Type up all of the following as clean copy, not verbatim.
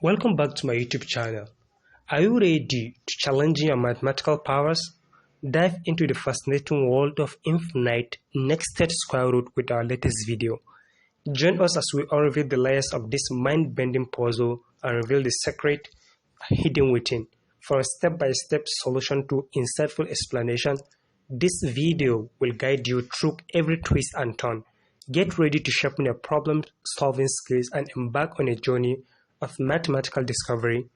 Welcome back to my YouTube channel. Are you ready to challenge your mathematical powers? Dive into the fascinating world of infinite nested square root with our latest video. Join us as we unravel the layers of this mind-bending puzzle and reveal the secret hidden within. For a step-by-step solution to insightful explanation, this video will guide you through every twist and turn. Get ready to sharpen your problem-solving skills and embark on a journey of mathematical discovery.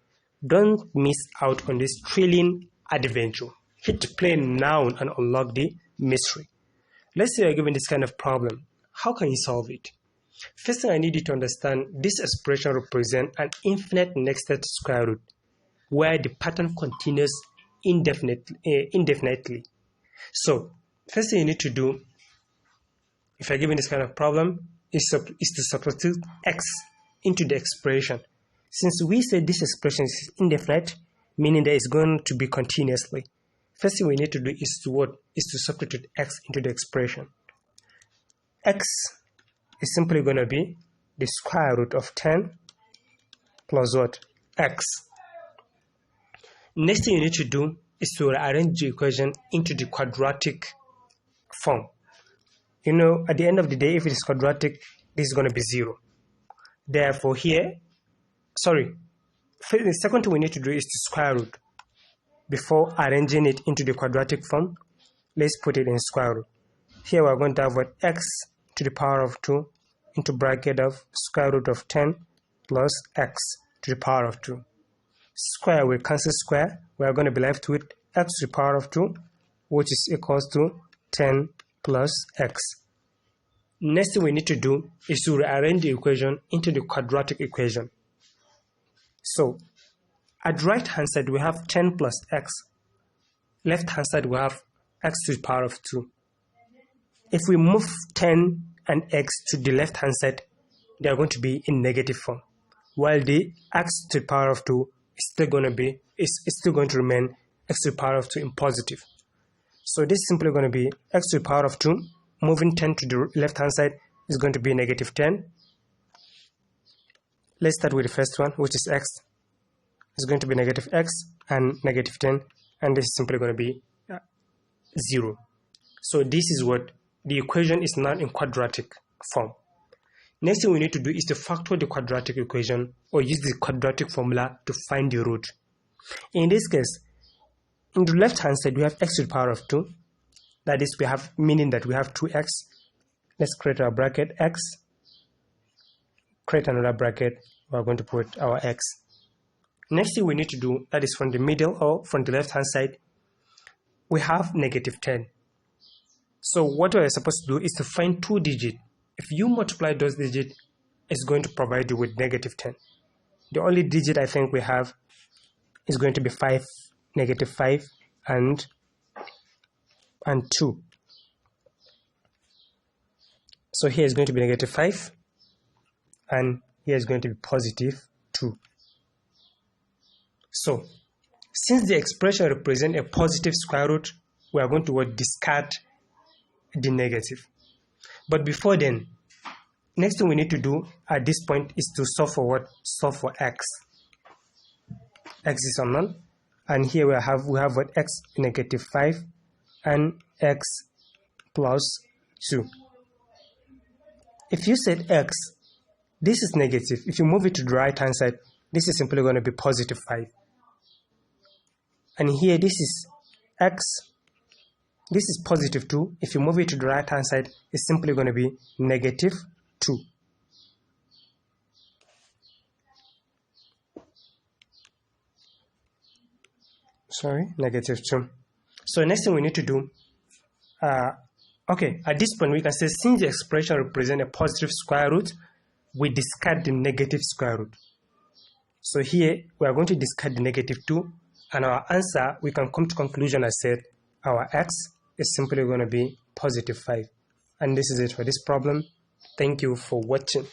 Don't miss out on this thrilling adventure. Hit play now and unlock the mystery. Let's say you're given this kind of problem. How can you solve it? First thing I need you to understand, this expression represents an infinite nested square root where the pattern continues indefinitely. So, first thing you need to do, if you're given this kind of problem, is to substitute x into the expression. Since we said this expression is indefinite, meaning that it's going to be continuously, first thing we need to do is to substitute x into the expression. X is simply going to be the square root of 10 plus what? X. Next thing you need to do is to rearrange the equation into the quadratic form. You know, at the end of the day, if it is quadratic, this is going to be 0. Therefore, the second thing we need to do is to square root. Before arranging it into the quadratic form, let's put it in square root. Here we are going to have what? X to the power of 2 into bracket of square root of 10 plus x to the power of 2. Square will cancel square. We are going to be left with x to the power of 2, which is equals to 10 plus x. Next thing we need to do is to rearrange the equation into the quadratic equation. So, at right hand side we have 10 plus x. Left hand side we have x to the power of 2. If we move 10 and x to the left hand side, they are going to be in negative form, while the x to the power of 2 is still going to remain x to the power of 2 in positive. So this is simply going to be x to the power of 2. Moving 10 to the left hand side is going to be negative 10. Let's start with the first one, which is x. It's going to be negative x and negative 10, and this is simply going to be 0. So this is what the equation is now in quadratic form. Next thing we need to do is to factor the quadratic equation or use the quadratic formula to find the root. In this case, in the left hand side we have x to the power of 2. That is, meaning that we have 2x. Let's create our bracket x. Create another bracket. We are going to put our x. Next thing we need to do, that is from the middle or from the left hand side, we have negative 10. So what we are supposed to do is to find 2 digits. If you multiply those digits, it's going to provide you with negative 10. The only digit I think we have is going to be 5, negative 5, and 2. So here is going to be negative 5, and here is going to be positive 2. So, since the expression represents a positive square root, we are going to discard the negative. But before then, next thing we need to do at this point is to solve for what? Solve for x. X is unknown, and here we have what? X negative 5 and x plus 2. If you said x, this is negative. If you move it to the right hand side, this is simply going to be positive 5. And here this is x, this is positive 2. If you move it to the right hand side, it's simply going to be negative 2. Negative 2. So next thing we need to do, at this point we can say since the expression represents a positive square root, we discard the negative square root. So here we are going to discard the negative 2, and our answer, we can come to conclusion as said, our x is simply going to be positive 5. And this is it for this problem. Thank you for watching.